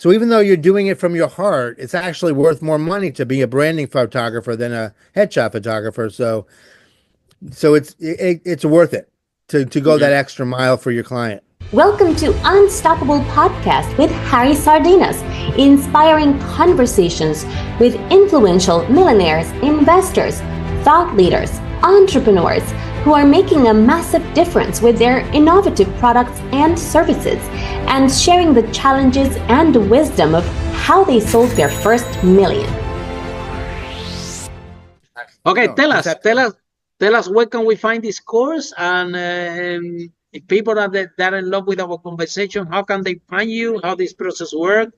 So even though you're doing it from your heart, it's actually worth more money to be a branding photographer than a headshot photographer. So it's worth it to go that Mhm. extra mile for your client. Welcome to Unstoppable Podcast with Harry Sardinas, inspiring conversations with influential millionaires, investors, thought leaders, entrepreneurs who are making a massive difference with their innovative products and services, and sharing the challenges and wisdom of how they sold their first million. Okay, No, just that. tell us where can we find this course, and if people that are in love with our conversation, how can they find you? How this process work?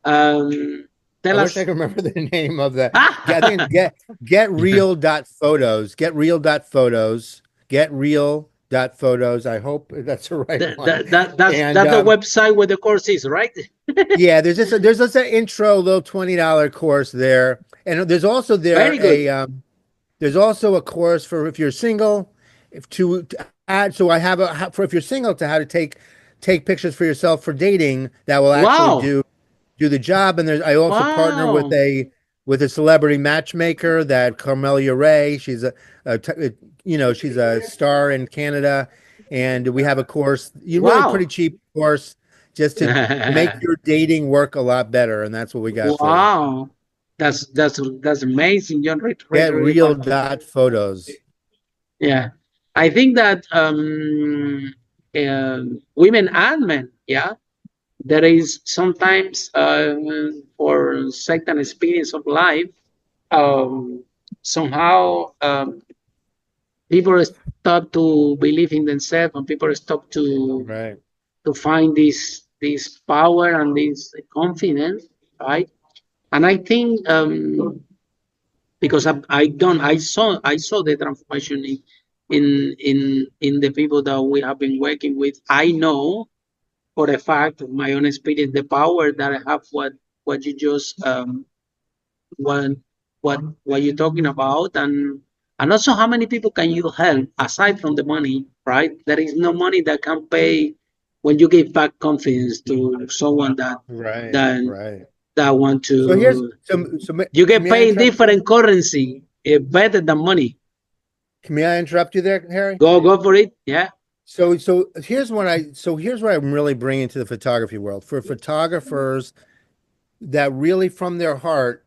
I Tell wish I us. could remember the name of the. I think Ah! it's get real dot photos. Get real dot photos. Get real dot photos. I hope that's the right one. And That's the website where the course is, right? yeah, there's an intro little $20 course there, and there's also there Very good. there's also a course for if you're single, if to add. So I have for if you're single to how to take pictures for yourself for dating that will actually Wow. do the job. And I also partner Wow. with a celebrity matchmaker that Carmelia Ray. She's a star in Canada, and we have a course, you really pretty Wow. cheap course just to make your dating work a lot better. And that's what we got for you. Wow. That's amazing, John. Really, Get really real fun. dot photos. Yeah. I think that women and men, yeah, there is sometimes for certain experience of life, um, somehow people stop to believe in themselves, and people stop Right. to find this power and this confidence, right? And I think because I saw the transformation in the people that we have been working with. I know for a fact of my own experience the power that I have. What you just what what you're talking about, and also how many people can you help aside from the money, right? There is no money that can pay when you give back confidence to someone Right. that Right. that want So here's to. You can get may I paid in interrupt you? different currency, better than money. May I interrupt you there, Harry? Go for it. Yeah. Here's what I'm really bringing to the photography world for photographers that really from their heart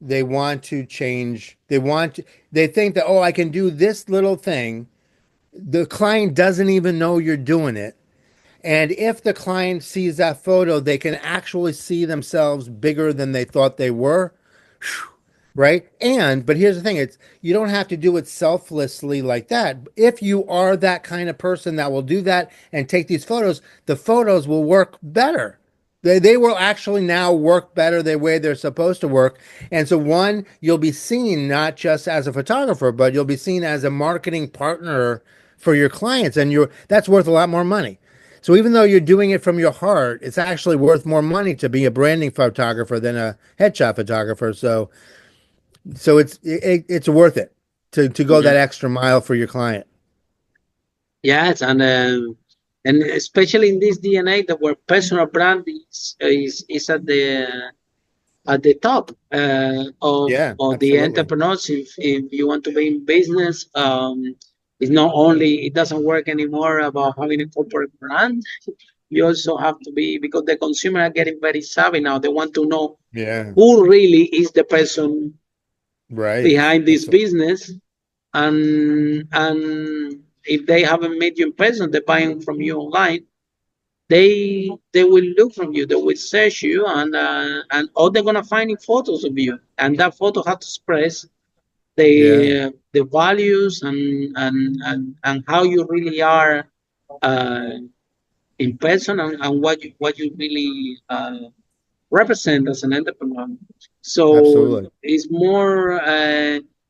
they want to change. They think that, oh, I can do this little thing. The client doesn't even know you're doing it. And if the client sees that photo, they can actually see themselves bigger than they thought they were. Right? But here's the thing, it's you don't have to do it selflessly like that. If you are that kind of person that will do that and take these photos, the photos will work better. They will actually now work better the way they're supposed to work. And so one, you'll be seen not just as a photographer, but you'll be seen as a marketing partner for your clients, and that's worth a lot more money. So even though you're doing it from your heart, it's actually worth more money to be a branding photographer than a headshot photographer. So it's worth it to go that Mhm. extra mile for your client. Yes, and especially in this DNA that where personal brand is at the top Yeah, of the absolutely. entrepreneurs. If you want to be in business, it's not only it doesn't work anymore about having a corporate brand. You also have to be, because the consumer are getting very savvy now. They want to know Yeah, who really is the person right. behind this Absolutely. business, and if they haven't met you in person, they're buying from you online. They will look from you, they will search you, and all they're gonna find in photos of you, and that photo has to express Yeah, the values and how you really are uh, in person, and what you really represent as an entrepreneur. So absolutely. it's more,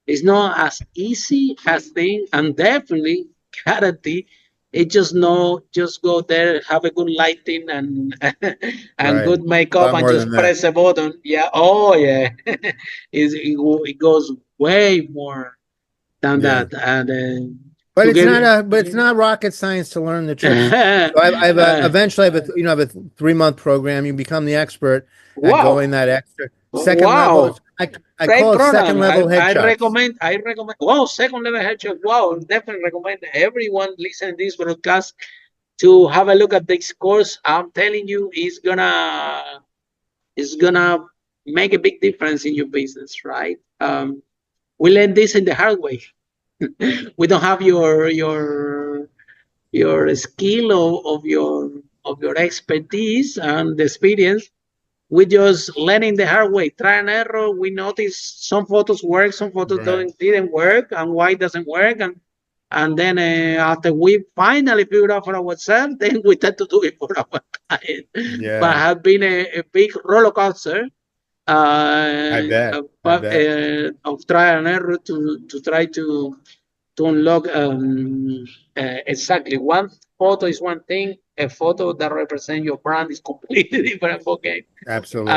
it's not as easy as thing, and definitely guarantee. It just go there, have a good lighting and and Right. good A makeup, lot and more than just that. press a button. Yeah. Oh yeah. It goes way more than Yeah. that, and But to it's get not it. but it's not rocket science to learn the tricks. So I have a eventually I have a you know I have a 3-month program. You become the expert at Wow. going that extra second level. Wow. I Great call it program. second level I headshots. recommend. I recommend. Wow, second level headshot. Wow, definitely recommend everyone listening to this broadcast to have a look at this course. I'm telling you, it's gonna make a big difference in your business, right? We learn this in the hard way. We don't have your skill of your expertise and experience. We just learning the hard way, try and error. We notice some photos work, some photos Right. didn't work, and why it doesn't work. And then after we finally figure out for ourselves, then we tend to do it for our client. But Yeah. have been a big roller coaster I bet. I bet. of trial and error to try to unlock exactly one photo is one thing. A photo that represents your brand is completely different. Okay, Absolutely.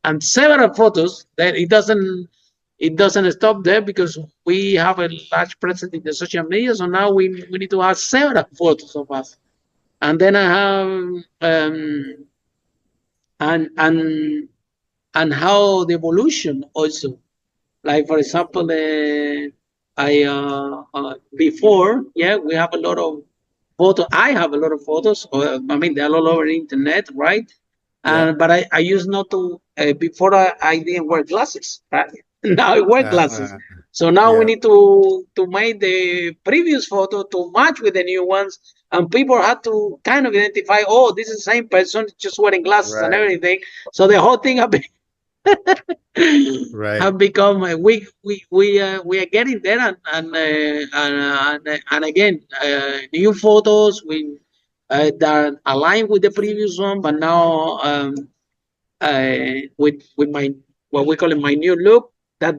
and several photos that it doesn't stop there because we have a large presence in the social media. So now we need to have several photos of us, and then I have and how the evolution also. Like for example, I before, yeah, we have a lot of photos. I have a lot of photos. I mean, they're all over the internet, right? Yeah. But I used not to before I didn't wear glasses. Right? Now I wear glasses. Uh, So now we yeah. need to make the previous photo to match with the new ones, and people had to kind of identify, oh, this is the same person, just wearing glasses and Right. everything. So the whole thing Right. have become we are getting there and again new photos that align with the previous one, but now with my what we call it my new look, that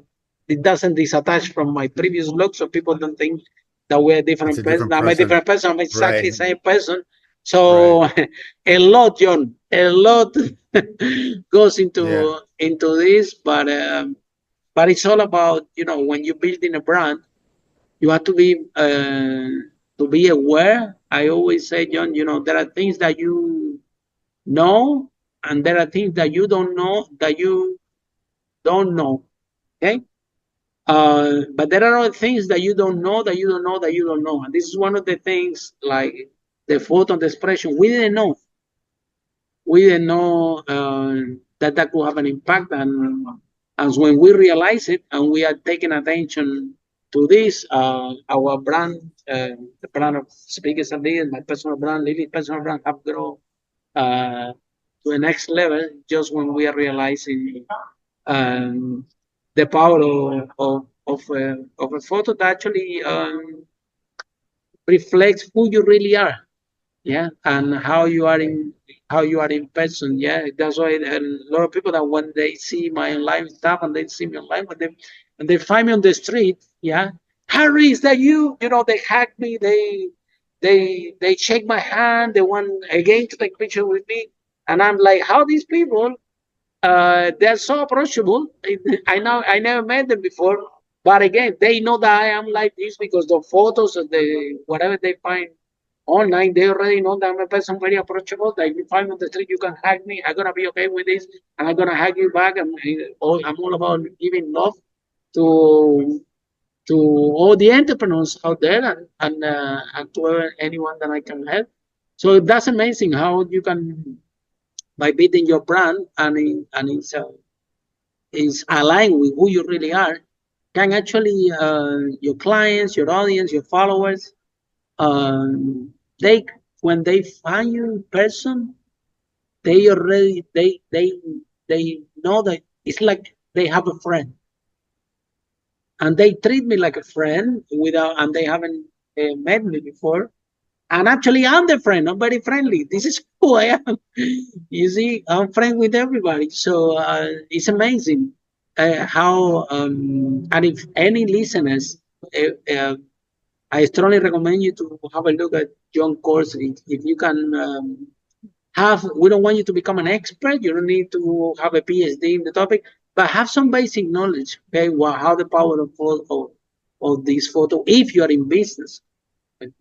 it doesn't disattach from my previous look, so people don't think that we're a It's different a person. different I'm a person. different person. I'm exactly Right. the same person. Right. So a lot, John, a lot goes Yeah. into this, but it's all about when you're building a brand, you have to be aware. I always say, John, there are things that you know, and there are things that you don't know that you don't know. Okay. But there are other things that you don't know that you don't know that you don't know. And this is one of the things like the photo, the expression. We didn't know that could have an impact. And when we realize it and we are taking attention to this, our brand, the brand of Speakers and Leaders, my personal brand, Lily's personal brand, have grown uh, to the next level just when we are realizing um, the power of a photo that actually reflects who you really are, yeah, and how you are in person, yeah. That's why a lot of people that when they see my online stuff and they see me online, when they find me on the street, yeah, Harry, is that you? They hack me, they shake my hand, they want again to take picture with me, and I'm like, how these people they're so approachable. I never met them before, but again, they know that I am like this because the photos of the whatever they find online, they already know that I'm a person very approachable. That if you find me on the street, you can hug me. I'm gonna be okay with this, and I'm gonna hug you back. I'm all about giving love to all the entrepreneurs out there, and to anyone that I can help. So that's amazing how you can by building your brand and it's aligned with who you really are, can actually your clients, your audience, your followers, they when they find you in person, they already they know that it's like they have a friend, and they treat me like a friend without, and they haven't met me before. And actually, I'm the friend. I'm very friendly. This is who I am. You see, I'm friends with everybody. So it's amazing how, and if any listeners, I strongly recommend you to have a look at John course. If you can we don't want you to become an expert. You don't need to have a PhD in the topic, but have some basic knowledge. Okay, how the power of photo of this photo. If you are in business,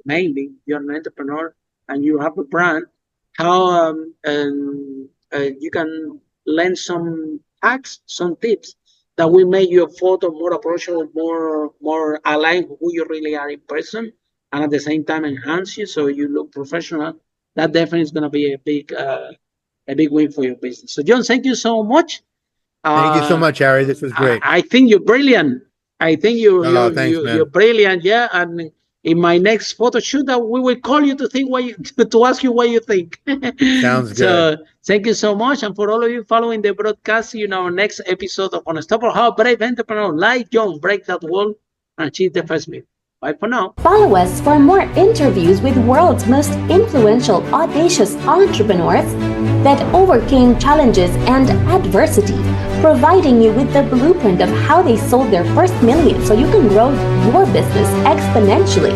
mainly you're an entrepreneur and you have a brand, how you can lend some hacks, some tips that will make your photo more approachable, more aligned with who you really are in person, and at the same time enhance you so you look professional. That definitely is going to be a big win for your business. So John, thank you so much. Thank you so much, Harry. This was great. I think you're brilliant. I think Oh, thanks, man. you're brilliant. Yeah, and in my next photo shoot, we will call you to think what you, to ask you what you think. Sounds good. So thank you so much, and for all of you following the broadcast, our next episode of Unstoppable, how brave entrepreneur like John break that wall and achieve the first million. Bye for now. Follow us for more interviews with world's most influential, audacious entrepreneurs that overcame challenges and adversity, providing you with the blueprint of how they sold their first million so you can grow your business exponentially.